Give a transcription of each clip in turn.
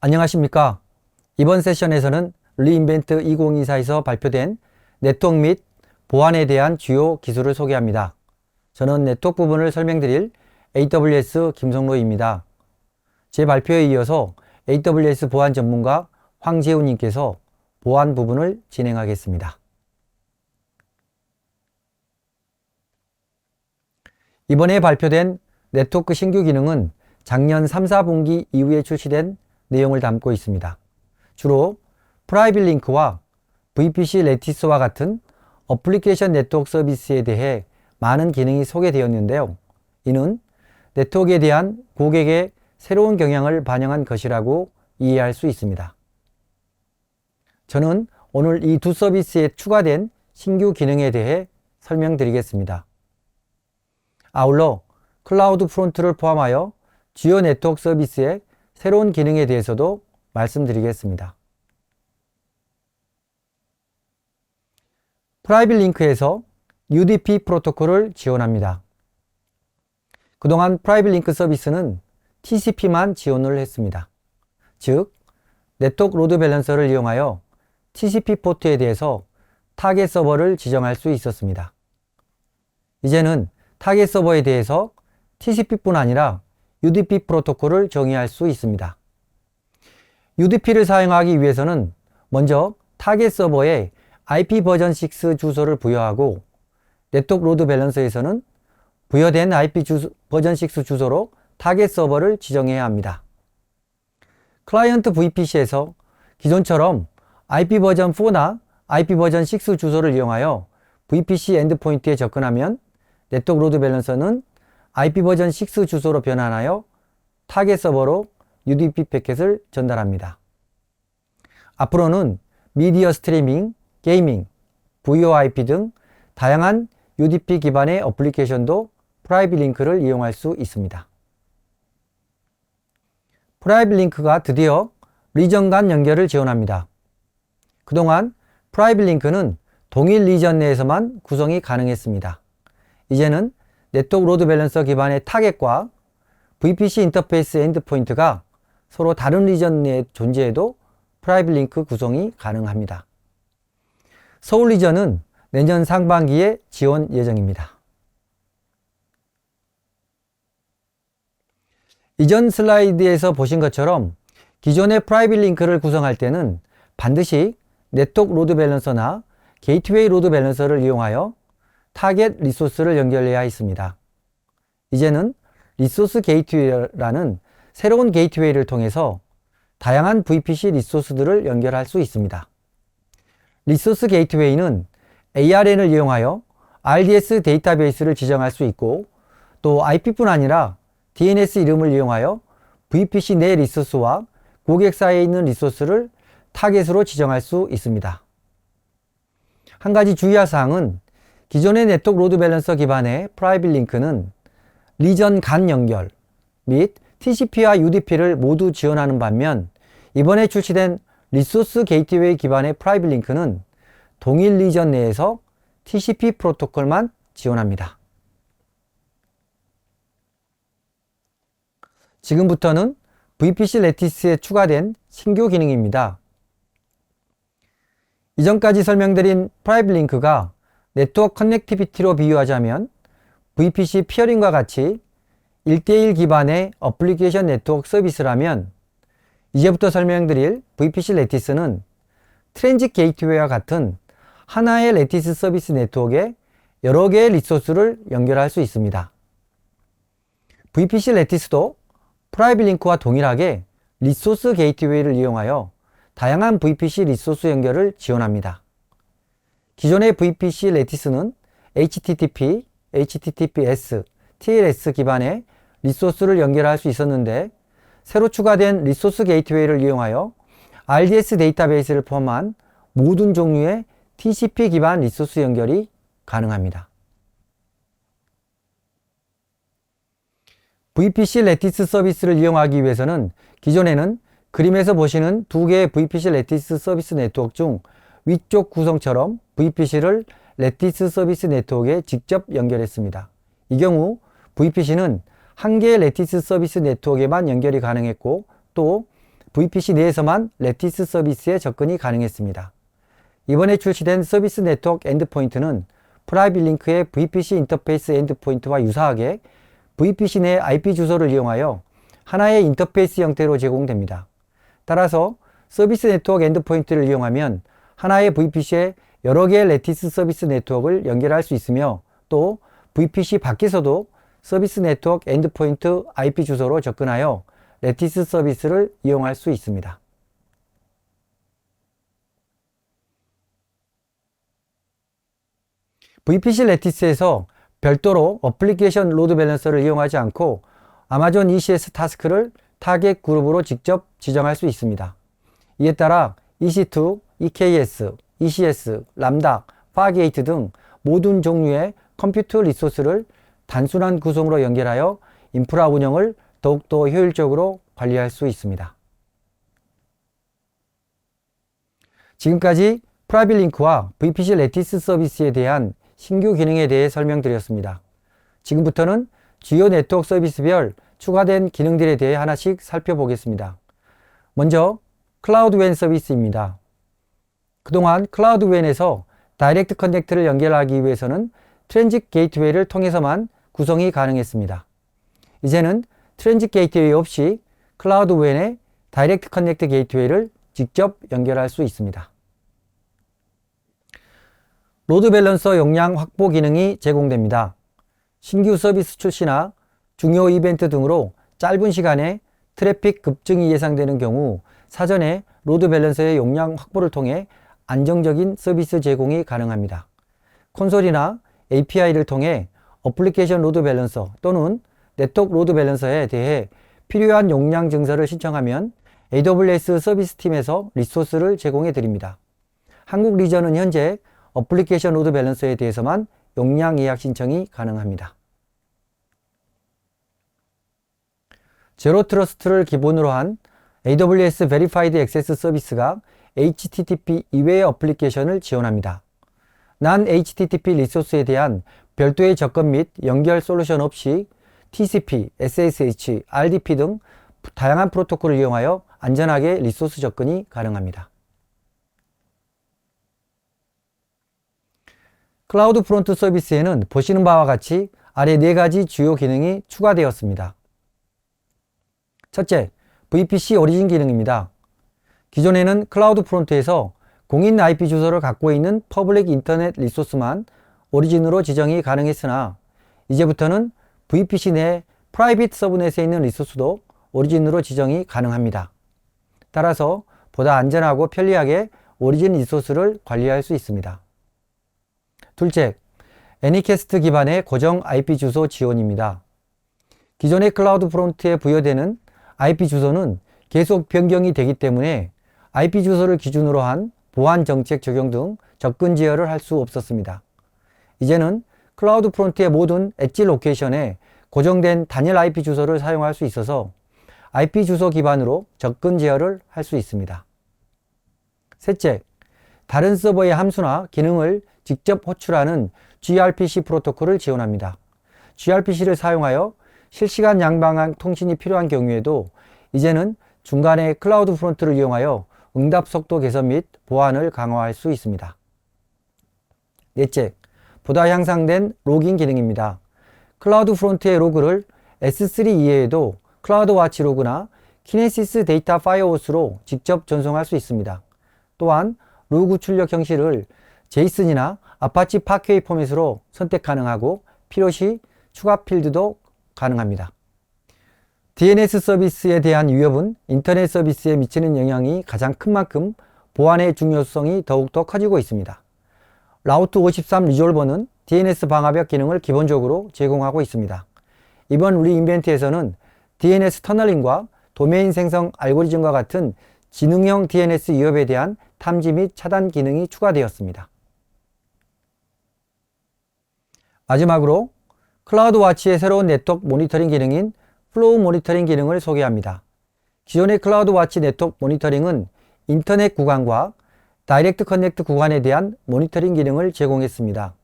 안녕하십니까. 이번 세션에서는 리인벤트 2024에서 발표된 네트워크 및 보안에 대한 주요 기술을 소개합니다. 저는 네트워크 부분을 설명드릴 AWS 김성로입니다. 제 발표에 이어서 AWS 보안 전문가 황재훈님께서 보안 부분을 진행하겠습니다. 이번에 발표된 네트워크 신규 기능은 작년 3, 4분기 이후에 출시된 내용을 담고 있습니다. 주로 프라이빗 링크와 VPC 레티스와 같은 어플리케이션 네트워크 서비스에 대해 많은 기능이 소개되었는데요. 이는 네트워크에 대한 고객의 새로운 경향을 반영한 것이라고 이해할 수 있습니다. 저는 오늘 이 두 서비스에 추가된 신규 기능에 대해 설명드리겠습니다. 아울러 클라우드 프론트를 포함하여 주요 네트워크 서비스의 새로운 기능에 대해서도 말씀드리겠습니다. 프라이빗 링크에서 UDP 프로토콜을 지원합니다. 그동안 프라이빗 링크 서비스는 TCP만 지원을 했습니다. 즉, 네트워크 로드 밸런서를 이용하여 TCP 포트에 대해서 타겟 서버를 지정할 수 있었습니다. 이제는 타겟 서버에 대해서 TCP뿐 아니라 UDP 프로토콜을 정의할 수 있습니다. UDP를 사용하기 위해서는 먼저 타겟 서버에 IP 버전 6 주소를 부여하고 네트워크 로드 밸런서에서는 부여된 IP 버전 6 주소로 타겟 서버를 지정해야 합니다. 클라이언트 VPC에서 기존처럼 IP 버전 4나 IP 버전 6 주소를 이용하여 VPC 엔드포인트에 접근하면 네트워크 로드 밸런서는 IP 버전 6 주소로 변환하여 타겟 서버로 UDP 패킷을 전달합니다. 앞으로는 미디어 스트리밍, 게이밍, VoIP 등 다양한 UDP 기반의 어플리케이션도 프라이빗 링크를 이용할 수 있습니다. 프라이빗 링크가 드디어 리전 간 연결을 지원합니다. 그동안 프라이빗 링크는 동일 리전 내에서만 구성이 가능했습니다. 이제는 네트워크 로드 밸런서 기반의 타겟과 VPC 인터페이스 엔드포인트가 서로 다른 리전 내에 존재해도 프라이빗 링크 구성이 가능합니다. 서울 리전은 내년 상반기에 지원 예정입니다. 이전 슬라이드에서 보신 것처럼 기존의 프라이빗 링크를 구성할 때는 반드시 네트워크 로드 밸런서나 게이트웨이 로드 밸런서를 이용하여 타겟 리소스를 연결해야 했습니다. 이제는 리소스 게이트웨이라는 새로운 게이트웨이를 통해서 다양한 VPC 리소스들을 연결할 수 있습니다. 리소스 게이트웨이는 ARN을 이용하여 RDS 데이터베이스를 지정할 수 있고 또 IP뿐 아니라 DNS 이름을 이용하여 VPC 내 리소스와 고객 사이에 있는 리소스를 타겟으로 지정할 수 있습니다. 한 가지 주의할 사항은 기존의 네트워크 로드 밸런서 기반의 프라이빗 링크는 리전 간 연결 및 TCP와 UDP를 모두 지원하는 반면 이번에 출시된 리소스 게이트웨이 기반의 프라이빗 링크는 동일 리전 내에서 TCP 프로토콜만 지원합니다. 지금부터는 VPC 레티스에 추가된 신규 기능입니다. 이전까지 설명드린 프라이빗 링크가 네트워크 커넥티비티로 비유하자면 VPC 피어링과 같이 1대1 기반의 어플리케이션 네트워크 서비스라면 이제부터 설명드릴 VPC 레티스는 트랜짓 게이트웨이와 같은 하나의 레티스 서비스 네트워크에 여러 개의 리소스를 연결할 수 있습니다. VPC 레티스도 프라이빗 링크와 동일하게 리소스 게이트웨이를 이용하여 다양한 VPC 리소스 연결을 지원합니다. 기존의 VPC 레티스는 HTTP, HTTPS, TLS 기반의 리소스를 연결할 수 있었는데 새로 추가된 리소스 게이트웨이를 이용하여 RDS 데이터베이스를 포함한 모든 종류의 TCP 기반 리소스 연결이 가능합니다. VPC 레티스 서비스를 이용하기 위해서는 기존에는 그림에서 보시는 두 개의 VPC 레티스 서비스 네트워크 중 위쪽 구성처럼 VPC를 레티스 서비스 네트워크에 직접 연결했습니다. 이 경우 VPC는 한 개의 레티스 서비스 네트워크에만 연결이 가능했고 또 VPC 내에서만 레티스 서비스에 접근이 가능했습니다. 이번에 출시된 서비스 네트워크 엔드포인트는 프라이빗 링크의 VPC 인터페이스 엔드포인트와 유사하게 VPC 내 IP 주소를 이용하여 하나의 인터페이스 형태로 제공됩니다. 따라서 서비스 네트워크 엔드포인트를 이용하면 하나의 VPC에 여러 개의 레티스 서비스 네트워크를 연결할 수 있으며 또 VPC 밖에서도 서비스 네트워크 엔드포인트 IP 주소로 접근하여 레티스 서비스를 이용할 수 있습니다. VPC 레티스에서 별도로 어플리케이션 로드 밸런서를 이용하지 않고 아마존 ECS 타스크를 타겟 그룹으로 직접 지정할 수 있습니다. 이에 따라 EC2, EKS, ECS, 람다, 파게이트 등 모든 종류의 컴퓨터 리소스를 단순한 구성으로 연결하여 인프라 운영을 더욱더 효율적으로 관리할 수 있습니다. 지금까지 프라이빗 링크와 VPC 레티스 서비스에 대한 신규 기능에 대해 설명드렸습니다. 지금부터는 주요 네트워크 서비스별 추가된 기능들에 대해 하나씩 살펴보겠습니다. 먼저 클라우드 WAN 서비스입니다. 그동안 클라우드 WAN에서 다이렉트 커넥트를 연결하기 위해서는 트랜짓 게이트웨이를 통해서만 구성이 가능했습니다. 이제는 트랜짓 게이트웨이 없이 클라우드 WAN에 다이렉트 커넥트 게이트웨이를 직접 연결할 수 있습니다. 로드 밸런서 용량 확보 기능이 제공됩니다. 신규 서비스 출시나 중요 이벤트 등으로 짧은 시간에 트래픽 급증이 예상되는 경우 사전에 로드 밸런서의 용량 확보를 통해 안정적인 서비스 제공이 가능합니다. 콘솔이나 API를 통해 어플리케이션 로드 밸런서 또는 네트워크 로드 밸런서에 대해 필요한 용량 증설을 신청하면 AWS 서비스 팀에서 리소스를 제공해 드립니다. 한국 리전은 현재 어플리케이션 로드 밸런서에 대해서만 용량 예약 신청이 가능합니다. 제로 트러스트를 기본으로 한 AWS Verified Access 서비스가 HTTP 이외의 어플리케이션을 지원합니다. 난 HTTP 리소스에 대한 별도의 접근 및 연결 솔루션 없이 TCP, SSH, RDP 등 다양한 프로토콜을 이용하여 안전하게 리소스 접근이 가능합니다. 클라우드 프론트 서비스에는 보시는 바와 같이 아래 4가지 주요 기능이 추가되었습니다. 첫째, VPC 오리진 기능입니다. 기존에는 클라우드 프론트에서 공인 IP 주소를 갖고 있는 퍼블릭 인터넷 리소스만 오리진으로 지정이 가능했으나 이제부터는 VPC 내 프라이빗 서브넷에 있는 리소스도 오리진으로 지정이 가능합니다. 따라서 보다 안전하고 편리하게 오리진 리소스를 관리할 수 있습니다. 둘째, 애니캐스트 기반의 고정 IP 주소 지원입니다. 기존의 클라우드 프론트에 부여되는 IP 주소는 계속 변경이 되기 때문에 IP 주소를 기준으로 한 보안 정책 적용 등 접근 제어를 할 수 없었습니다. 이제는 클라우드 프론트의 모든 엣지 로케이션에 고정된 단일 IP 주소를 사용할 수 있어서 IP 주소 기반으로 접근 제어를 할 수 있습니다. 셋째, 다른 서버의 함수나 기능을 직접 호출하는 gRPC 프로토콜을 지원합니다. gRPC를 사용하여 실시간 양방향 통신이 필요한 경우에도 이제는 중간에 클라우드 프론트를 이용하여 응답 속도 개선 및 보안을 강화할 수 있습니다. 넷째, 보다 향상된 로깅 기능입니다. 클라우드 프론트의 로그를 S3 이외에도 클라우드 와치 로그나 키네시스 데이터 파이어호스로 직접 전송할 수 있습니다. 또한 로그 출력 형식을 제이슨이나 아파치 파케이 포맷으로 선택 가능하고 필요시 추가 필드도 가능합니다. DNS 서비스에 대한 위협은 인터넷 서비스에 미치는 영향이 가장 큰 만큼 보안의 중요성이 더욱더 커지고 있습니다. 라우트 53 리졸버는 DNS 방화벽 기능을 기본적으로 제공하고 있습니다. 이번 리인벤트에서는 DNS 터널링과 도메인 생성 알고리즘과 같은 지능형 DNS 위협에 대한 탐지 및 차단 기능이 추가되었습니다. 마지막으로 클라우드 와치의 새로운 네트워크 모니터링 기능인 플로우 모니터링 기능을 소개합니다. 기존의 클라우드 와치 네트워크 모니터링은 인터넷 구간과 다이렉트 커넥트 구간에 대한 모니터링 기능을 제공했습니다.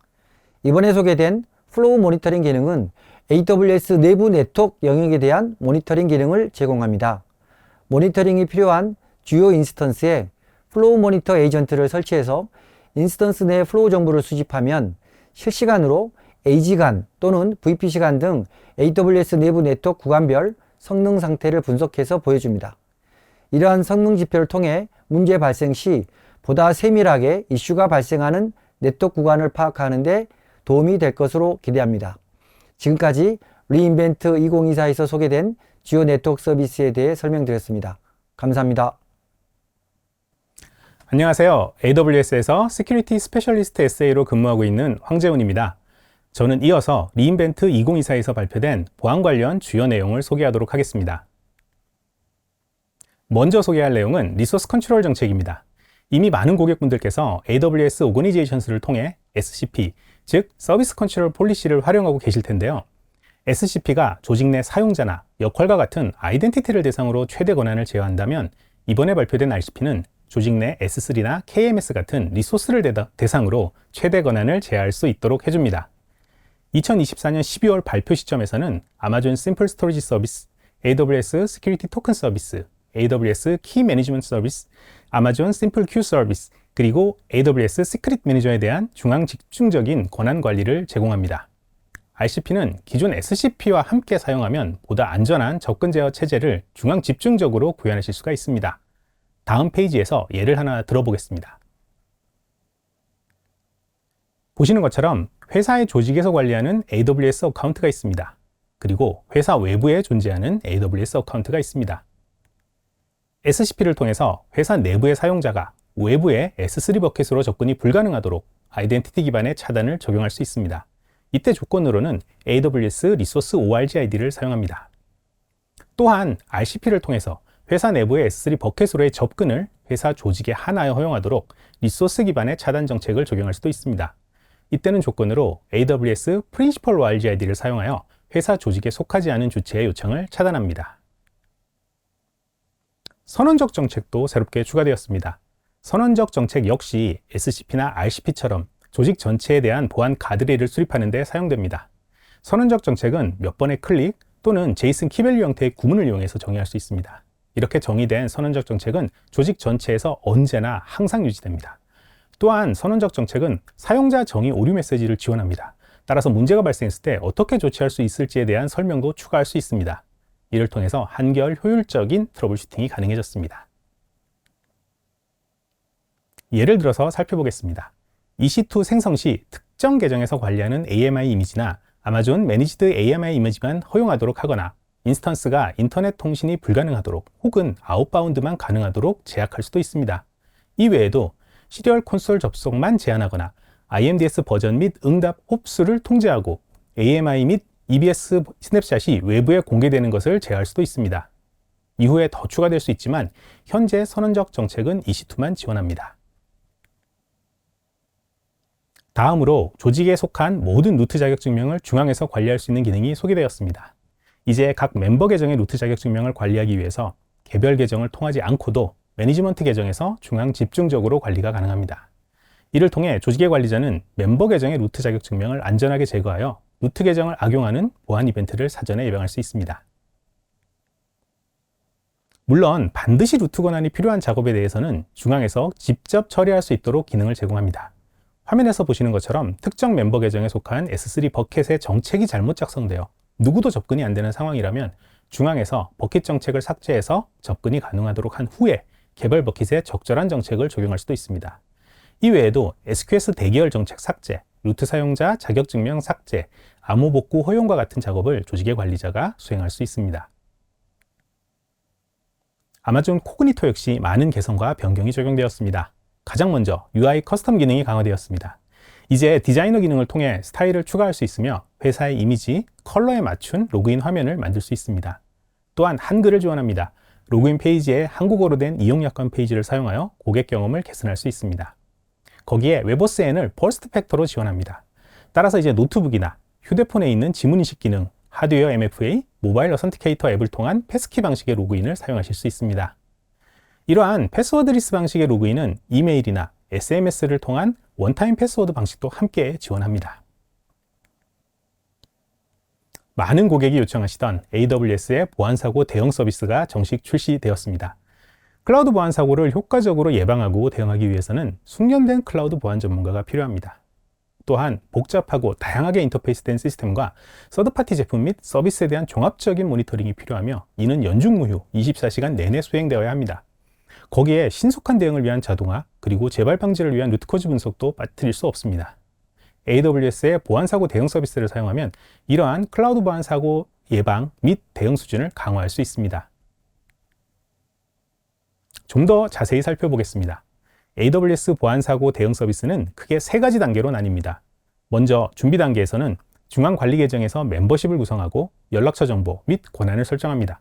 이번에 소개된 플로우 모니터링 기능은 AWS 내부 네트워크 영역에 대한 모니터링 기능을 제공합니다. 모니터링이 필요한 주요 인스턴스에 플로우 모니터 에이전트를 설치해서 인스턴스 내 플로우 정보를 수집하면 실시간으로 AG간 또는 VPC간 등 AWS 내부 네트워크 구간별 성능 상태를 분석해서 보여줍니다. 이러한 성능 지표를 통해 문제 발생 시 보다 세밀하게 이슈가 발생하는 네트워크 구간을 파악하는 데 도움이 될 것으로 기대합니다. 지금까지 리인벤트 2024에서 소개된 주요 네트워크 서비스에 대해 설명드렸습니다. 감사합니다. 안녕하세요. AWS에서 시큐리티 스페셜리스트 SA로 근무하고 있는 황재훈입니다. 저는 이어서 리인벤트 2024에서 발표된 보안 관련 주요 내용을 소개하도록 하겠습니다. 먼저 소개할 내용은 리소스 컨트롤 정책입니다. 이미 많은 고객분들께서 AWS 오거니제이션스를 통해 SCP, 즉 서비스 컨트롤 폴리시를 활용하고 계실 텐데요. SCP가 조직 내 사용자나 역할과 같은 아이덴티티를 대상으로 최대 권한을 제어한다면 이번에 발표된 RCP는 조직 내 S3나 KMS 같은 리소스를 대상으로 최대 권한을 제어할 수 있도록 해줍니다. 2024년 12월 발표 시점에서는 아마존 심플 스토리지 서비스, AWS Security Token 서비스, AWS Key Management 서비스, 아마존 심플 큐 서비스, 그리고 AWS 시크릿 매니저에 대한 중앙 집중적인 권한 관리를 제공합니다. RCP는 기존 SCP와 함께 사용하면 보다 안전한 접근 제어 체제를 중앙 집중적으로 구현하실 수가 있습니다. 다음 페이지에서 예를 하나 들어보겠습니다. 보시는 것처럼 회사의 조직에서 관리하는 AWS 어카운트가 있습니다. 그리고 회사 외부에 존재하는 AWS 어카운트가 있습니다. SCP를 통해서 회사 내부의 사용자가 외부의 S3 버켓으로 접근이 불가능하도록 아이덴티티 기반의 차단을 적용할 수 있습니다. 이때 조건으로는 AWS 리소스 ORG-ID를 사용합니다. 또한 RCP를 통해서 회사 내부의 S3 버켓으로의 접근을 회사 조직에 하나에 허용하도록 리소스 기반의 차단 정책을 적용할 수도 있습니다. 이때는 조건으로 AWS Principal ORG-ID를 사용하여 회사 조직에 속하지 않은 주체의 요청을 차단합니다. 선언적 정책도 새롭게 추가되었습니다. 선언적 정책 역시 SCP나 RCP처럼 조직 전체에 대한 보안 가드레일을 수립하는 데 사용됩니다. 선언적 정책은 몇 번의 클릭 또는 제이슨 키밸류 형태의 구문을 이용해서 정의할 수 있습니다. 이렇게 정의된 선언적 정책은 조직 전체에서 언제나 항상 유지됩니다. 또한 선언적 정책은 사용자 정의 오류 메시지를 지원합니다. 따라서 문제가 발생했을 때 어떻게 조치할 수 있을지에 대한 설명도 추가할 수 있습니다. 이를 통해서 한결 효율적인 트러블 슈팅이 가능해졌습니다. 예를 들어서 살펴보겠습니다. EC2 생성 시 특정 계정에서 관리하는 AMI 이미지나 아마존 매니지드 AMI 이미지만 허용하도록 하거나 인스턴스가 인터넷 통신이 불가능하도록 혹은 아웃바운드만 가능하도록 제약할 수도 있습니다. 이외에도 시리얼 콘솔 접속만 제한하거나 IMDS 버전 및 응답 홉수를 통제하고 AMI 및 EBS 스냅샷이 외부에 공개되는 것을 제어할 수도 있습니다. 이후에 더 추가될 수 있지만 현재 선언적 정책은 EC2만 지원합니다. 다음으로 조직에 속한 모든 루트 자격증명을 중앙에서 관리할 수 있는 기능이 소개되었습니다. 이제 각 멤버 계정의 루트 자격증명을 관리하기 위해서 개별 계정을 통하지 않고도 매니지먼트 계정에서 중앙 집중적으로 관리가 가능합니다. 이를 통해 조직의 관리자는 멤버 계정의 루트 자격증명을 안전하게 제거하여 루트 계정을 악용하는 보안 이벤트를 사전에 예방할 수 있습니다. 물론 반드시 루트 권한이 필요한 작업에 대해서는 중앙에서 직접 처리할 수 있도록 기능을 제공합니다. 화면에서 보시는 것처럼 특정 멤버 계정에 속한 S3 버켓의 정책이 잘못 작성되어 누구도 접근이 안 되는 상황이라면 중앙에서 버킷 정책을 삭제해서 접근이 가능하도록 한 후에 개별 버킷에 적절한 정책을 적용할 수도 있습니다. 이외에도 SQS 대기열 정책 삭제, 루트 사용자 자격증명 삭제, 암호 복구 허용과 같은 작업을 조직의 관리자가 수행할 수 있습니다. 아마존 코그니토 역시 많은 개선과 변경이 적용되었습니다. 가장 먼저 UI 커스텀 기능이 강화되었습니다. 이제 디자이너 기능을 통해 스타일을 추가할 수 있으며 회사의 이미지, 컬러에 맞춘 로그인 화면을 만들 수 있습니다. 또한 한글을 지원합니다. 로그인 페이지에 한국어로 된 이용 여건 페이지를 사용하여 고객 경험을 개선할 수 있습니다. 거기에 웹OSN을 퍼스트 팩터로 지원합니다. 따라서 이제 노트북이나 휴대폰에 있는 지문인식 기능, 하드웨어 MFA, 모바일 어선티케이터 앱을 통한 패스키 방식의 로그인을 사용하실 수 있습니다. 이러한 패스워드리스 방식의 로그인은 이메일이나 SMS를 통한 원타임 패스워드 방식도 함께 지원합니다. 많은 고객이 요청하시던 AWS의 보안사고 대응 서비스가 정식 출시되었습니다. 클라우드 보안 사고를 효과적으로 예방하고 대응하기 위해서는 숙련된 클라우드 보안 전문가가 필요합니다. 또한 복잡하고 다양하게 인터페이스된 시스템과 서드파티 제품 및 서비스에 대한 종합적인 모니터링이 필요하며 이는 연중무휴 24시간 내내 수행되어야 합니다. 거기에 신속한 대응을 위한 자동화, 그리고 재발 방지를 위한 루트코즈 분석도 빠뜨릴 수 없습니다. AWS의 보안사고 대응 서비스를 사용하면 이러한 클라우드 보안 사고 예방 및 대응 수준을 강화할 수 있습니다. 좀 더 자세히 살펴보겠습니다. AWS 보안사고 대응 서비스는 크게 3가지 단계로 나뉩니다. 먼저 준비 단계에서는 중앙관리 계정에서 멤버십을 구성하고 연락처 정보 및 권한을 설정합니다.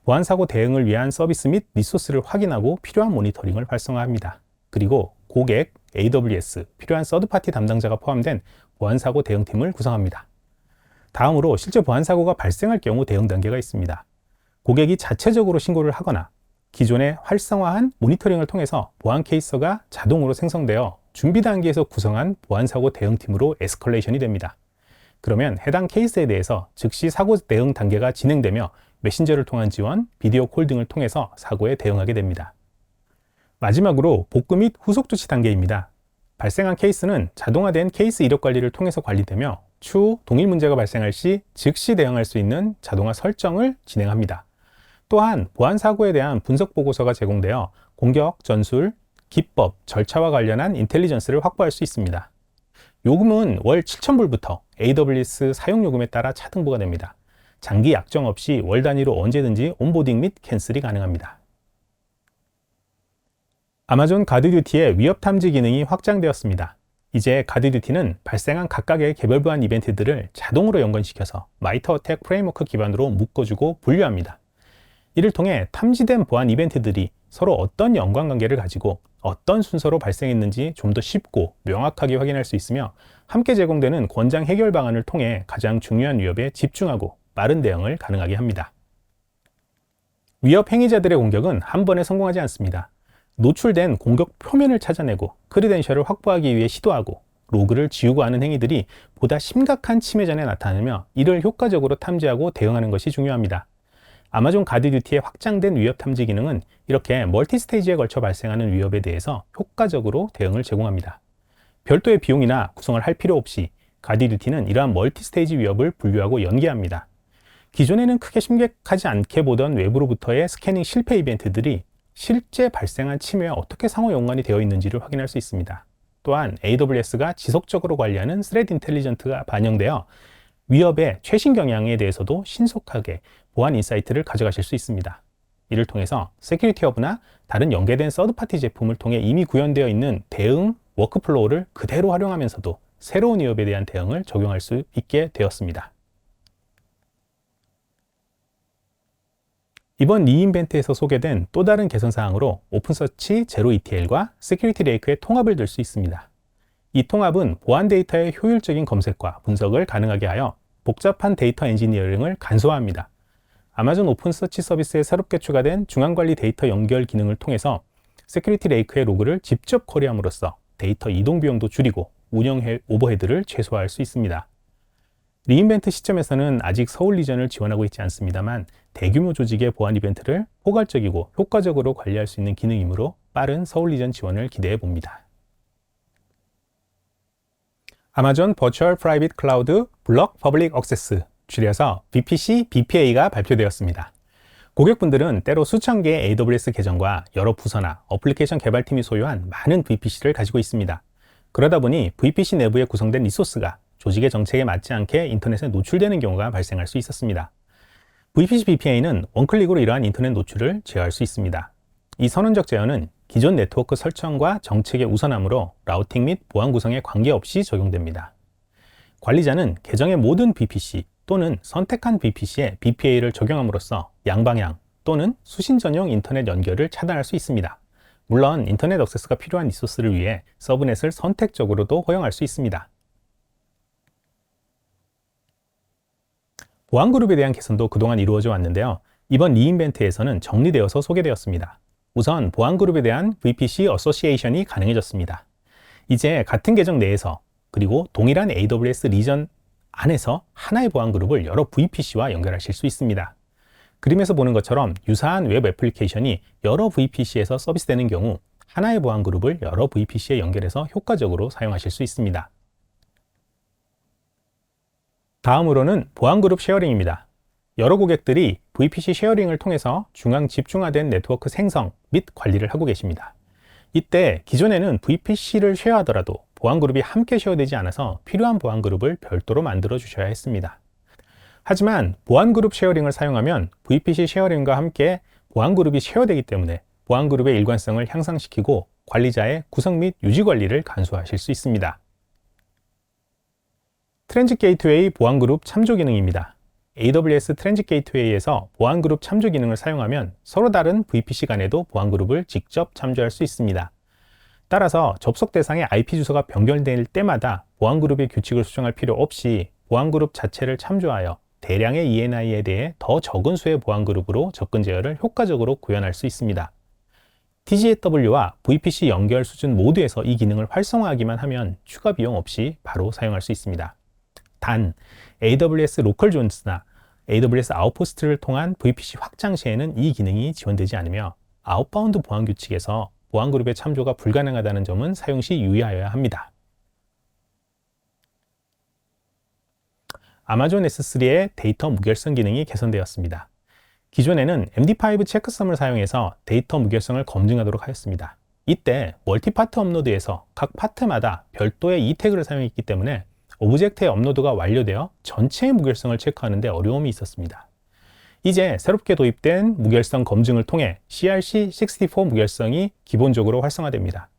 보안사고 대응을 위한 서비스 및 리소스를 확인하고 필요한 모니터링을 활성화합니다. 그리고 고객, AWS, 필요한 서드파티 담당자가 포함된 보안사고 대응팀을 구성합니다. 다음으로 실제 보안사고가 발생할 경우 대응 단계가 있습니다. 고객이 자체적으로 신고를 하거나 기존에 활성화한 모니터링을 통해서 보안 케이스가 자동으로 생성되어 준비 단계에서 구성한 보안사고 대응팀으로 에스컬레이션이 됩니다. 그러면 해당 케이스에 대해서 즉시 사고 대응 단계가 진행되며 메신저를 통한 지원, 비디오 콜 등을 통해서 사고에 대응하게 됩니다. 마지막으로 복구 및 후속 조치 단계입니다. 발생한 케이스는 자동화된 케이스 이력 관리를 통해서 관리되며 추후 동일 문제가 발생할 시 즉시 대응할 수 있는 자동화 설정을 진행합니다. 또한 보안 사고에 대한 분석 보고서가 제공되어 공격, 전술, 기법, 절차와 관련한 인텔리전스를 확보할 수 있습니다. 요금은 월 7,000불부터 AWS 사용 요금에 따라 차등부가 됩니다. 장기 약정 없이 월 단위로 언제든지 온보딩 및 캔슬이 가능합니다. 아마존 가드듀티의 위협 탐지 기능이 확장되었습니다. 이제 가드듀티는 발생한 각각의 개별 보안 이벤트들을 자동으로 연관시켜서 마이터 어택 프레임워크 기반으로 묶어주고 분류합니다. 이를 통해 탐지된 보안 이벤트들이 서로 어떤 연관관계를 가지고 어떤 순서로 발생했는지 좀 더 쉽고 명확하게 확인할 수 있으며 함께 제공되는 권장 해결 방안을 통해 가장 중요한 위협에 집중하고 빠른 대응을 가능하게 합니다. 위협 행위자들의 공격은 한 번에 성공하지 않습니다. 노출된 공격 표면을 찾아내고 크리덴셜을 확보하기 위해 시도하고 로그를 지우고 하는 행위들이 보다 심각한 침해 전에 나타나며 이를 효과적으로 탐지하고 대응하는 것이 중요합니다. 아마존 가드듀티의 확장된 위협 탐지 기능은 이렇게 멀티 스테이지에 걸쳐 발생하는 위협에 대해서 효과적으로 대응을 제공합니다. 별도의 비용이나 구성을 할 필요 없이 가드듀티는 이러한 멀티 스테이지 위협을 분류하고 연계합니다. 기존에는 크게 심각하지 않게 보던 외부로부터의 스캐닝 실패 이벤트들이 실제 발생한 침해와 어떻게 상호 연관이 되어 있는지를 확인할 수 있습니다. 또한 AWS가 지속적으로 관리하는 스레드 인텔리전트가 반영되어 위협의 최신 경향에 대해서도 신속하게 보안 인사이트를 가져가실 수 있습니다. 이를 통해서 세큐리티 허브나 다른 연계된 서드파티 제품을 통해 이미 구현되어 있는 대응 워크플로우를 그대로 활용하면서도 새로운 위협에 대한 대응을 적용할 수 있게 되었습니다. 이번 리인벤트에서 소개된 또 다른 개선 사항으로 오픈서치 제로 ETL과 세큐리티 레이크의 통합을 들 수 있습니다. 이 통합은 보안 데이터의 효율적인 검색과 분석을 가능하게 하여 복잡한 데이터 엔지니어링을 간소화합니다. 아마존 오픈서치 서비스에 새롭게 추가된 중앙관리 데이터 연결 기능을 통해서 세큐리티 레이크의 로그를 직접 쿼리함으로써 데이터 이동 비용도 줄이고 운영 오버헤드를 최소화할 수 있습니다. 리인벤트 시점에서는 아직 서울 리전을 지원하고 있지 않습니다만 대규모 조직의 보안 이벤트를 포괄적이고 효과적으로 관리할 수 있는 기능이므로 빠른 서울 리전 지원을 기대해 봅니다. 아마존 버추얼 프라이빗 클라우드 블록 퍼블릭 액세스, 줄여서 VPC BPA가 발표되었습니다. 고객분들은 때로 수천 개의 AWS 계정과 여러 부서나 어플리케이션 개발팀이 소유한 많은 VPC를 가지고 있습니다. 그러다 보니 VPC 내부에 구성된 리소스가 조직의 정책에 맞지 않게 인터넷에 노출되는 경우가 발생할 수 있었습니다. VPC BPA는 원클릭으로 이러한 인터넷 노출을 제어할 수 있습니다. 이 선언적 제어는 기존 네트워크 설정과 정책의 우선함으로 라우팅 및 보안 구성에 관계없이 적용됩니다. 관리자는 계정의 모든 VPC 또는 선택한 VPC에 BPA를 적용함으로써 양방향 또는 수신 전용 인터넷 연결을 차단할 수 있습니다. 물론 인터넷 액세스가 필요한 리소스를 위해 서브넷을 선택적으로도 허용할 수 있습니다. 보안 그룹에 대한 개선도 그동안 이루어져 왔는데요. 이번 리인벤트에서는 정리되어서 소개되었습니다. 우선 보안 그룹에 대한 VPC 어소시에이션이 가능해졌습니다. 이제 같은 계정 내에서 그리고 동일한 AWS 리전 안에서 하나의 보안 그룹을 여러 VPC와 연결하실 수 있습니다. 그림에서 보는 것처럼 유사한 웹 애플리케이션이 여러 VPC에서 서비스되는 경우 하나의 보안 그룹을 여러 VPC에 연결해서 효과적으로 사용하실 수 있습니다. 다음으로는 보안 그룹 쉐어링입니다. 여러 고객들이 VPC 쉐어링을 통해서 중앙 집중화된 네트워크 생성 및 관리를 하고 계십니다. 이때 기존에는 VPC를 쉐어하더라도 보안 그룹이 함께 쉐어되지 않아서 필요한 보안 그룹을 별도로 만들어 주셔야 했습니다. 하지만 보안 그룹 쉐어링을 사용하면 VPC 쉐어링과 함께 보안 그룹이 쉐어되기 때문에 보안 그룹의 일관성을 향상시키고 관리자의 구성 및 유지 관리를 간소화하실 수 있습니다. 트랜짓 게이트웨이 보안 그룹 참조 기능입니다. AWS 트랜짓 게이트웨이에서 보안 그룹 참조 기능을 사용하면 서로 다른 VPC 간에도 보안 그룹을 직접 참조할 수 있습니다. 따라서 접속 대상의 IP 주소가 변경될 때마다 보안 그룹의 규칙을 수정할 필요 없이 보안 그룹 자체를 참조하여 대량의 ENI에 대해 더 적은 수의 보안 그룹으로 접근 제어를 효과적으로 구현할 수 있습니다. TGAW와 VPC 연결 수준 모두에서 이 기능을 활성화하기만 하면 추가 비용 없이 바로 사용할 수 있습니다. 단, AWS 로컬 존스나 AWS 아웃포스트를 통한 VPC 확장 시에는 이 기능이 지원되지 않으며 아웃바운드 보안 규칙에서 보안 그룹의 참조가 불가능하다는 점은 사용 시 유의하여야 합니다. 아마존 S3의 데이터 무결성 기능이 개선되었습니다. 기존에는 MD5 체크섬을 사용해서 데이터 무결성을 검증하도록 하였습니다. 이때 멀티파트 업로드에서 각 파트마다 별도의 이태그를 사용했기 때문에 오브젝트의 업로드가 완료되어 전체의 무결성을 체크하는 데 어려움이 있었습니다. 이제 새롭게 도입된 무결성 검증을 통해 CRC64 무결성이 기본적으로 활성화됩니다.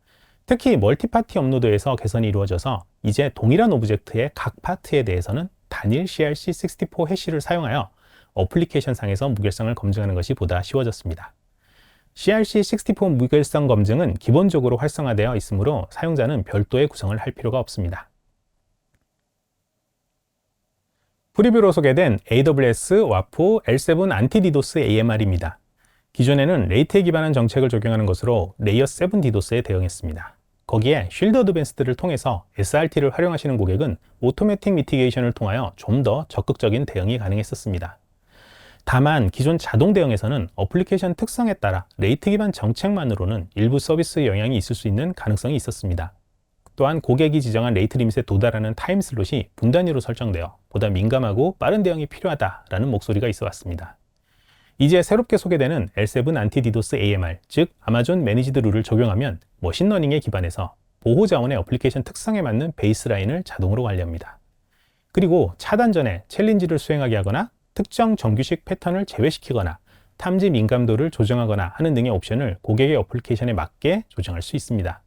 특히 멀티파티 업로드에서 개선이 이루어져서 이제 동일한 오브젝트의 각 파트에 대해서는 단일 CRC64 해시를 사용하여 어플리케이션 상에서 무결성을 검증하는 것이 보다 쉬워졌습니다. CRC64 무결성 검증은 기본적으로 활성화되어 있으므로 사용자는 별도의 구성을 할 필요가 없습니다. 프리뷰로 소개된 AWS WAF L7 안티-디도스 AMR입니다. 기존에는 레이트에 기반한 정책을 적용하는 것으로 레이어 7 디도스에 대응했습니다. 거기에 쉴드 어드밴스드를 통해서 SRT를 활용하시는 고객은 오토매틱 미티게이션을 통하여 좀 더 적극적인 대응이 가능했었습니다. 다만 기존 자동 대응에서는 어플리케이션 특성에 따라 레이트 기반 정책만으로는 일부 서비스 영향이 있을 수 있는 가능성이 있었습니다. 또한 고객이 지정한 레이트 리밋에 도달하는 타임 슬롯이 분 단위로 설정되어 보다 민감하고 빠른 대응이 필요하다라는 목소리가 있어 왔습니다. 이제 새롭게 소개되는 L7 안티-디도스 AMR, 즉 아마존 매니지드 룰을 적용하면 머신러닝에 기반해서 보호 자원의 어플리케이션 특성에 맞는 베이스라인을 자동으로 관리합니다. 그리고 차단 전에 챌린지를 수행하게 하거나 특정 정규식 패턴을 제외시키거나 탐지 민감도를 조정하거나 하는 등의 옵션을 고객의 어플리케이션에 맞게 조정할 수 있습니다.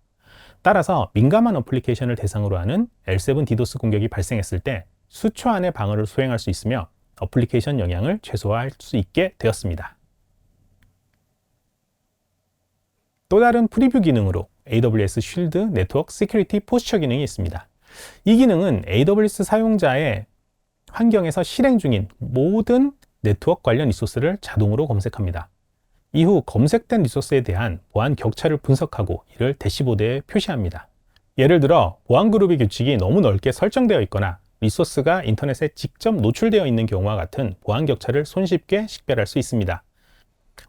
따라서 민감한 어플리케이션을 대상으로 하는 L7 디도스 공격이 발생했을 때 수초 안에 방어를 수행할 수 있으며 어플리케이션 영향을 최소화할 수 있게 되었습니다. 또 다른 프리뷰 기능으로 AWS 쉴드 네트워크 시큐리티 포스처 기능이 있습니다. 이 기능은 AWS 사용자의 환경에서 실행 중인 모든 네트워크 관련 리소스를 자동으로 검색합니다. 이후 검색된 리소스에 대한 보안 격차를 분석하고 이를 대시보드에 표시합니다. 예를 들어 보안 그룹의 규칙이 너무 넓게 설정되어 있거나 리소스가 인터넷에 직접 노출되어 있는 경우와 같은 보안 격차를 손쉽게 식별할 수 있습니다.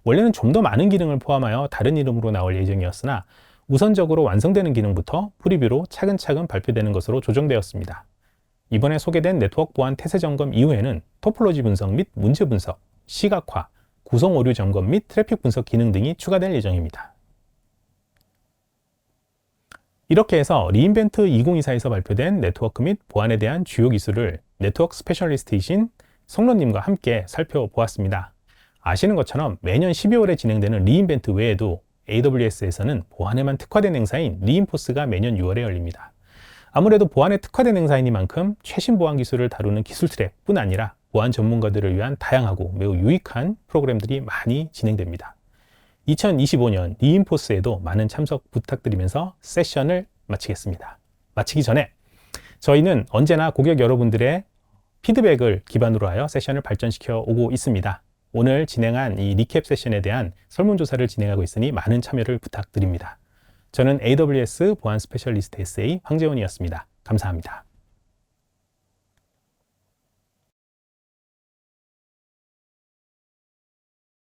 원래는 좀 더 많은 기능을 포함하여 다른 이름으로 나올 예정이었으나 우선적으로 완성되는 기능부터 프리뷰로 차근차근 발표되는 것으로 조정되었습니다. 이번에 소개된 네트워크 보안 태세 점검 이후에는 토폴로지 분석 및 문제 분석, 시각화, 구성 오류 점검 및 트래픽 분석 기능 등이 추가될 예정입니다. 이렇게 해서 리인벤트 2024에서 발표된 네트워크 및 보안에 대한 주요 기술을 네트워크 스페셜리스트이신 성론님과 함께 살펴보았습니다. 아시는 것처럼 매년 12월에 진행되는 리인벤트 외에도 AWS에서는 보안에만 특화된 행사인 리인포스가 매년 6월에 열립니다. 아무래도 보안에 특화된 행사이니만큼 최신 보안 기술을 다루는 기술 트랙뿐 아니라 보안 전문가들을 위한 다양하고 매우 유익한 프로그램들이 많이 진행됩니다. 2025년 리인포스에도 많은 참석 부탁드리면서 세션을 마치겠습니다. 마치기 전에 저희는 언제나 고객 여러분들의 피드백을 기반으로 하여 세션을 발전시켜 오고 있습니다. 오늘 진행한 이 리캡 세션에 대한 설문조사를 진행하고 있으니 많은 참여를 부탁드립니다. 저는 AWS 보안 스페셜리스트 SA 황재훈이었습니다. 감사합니다.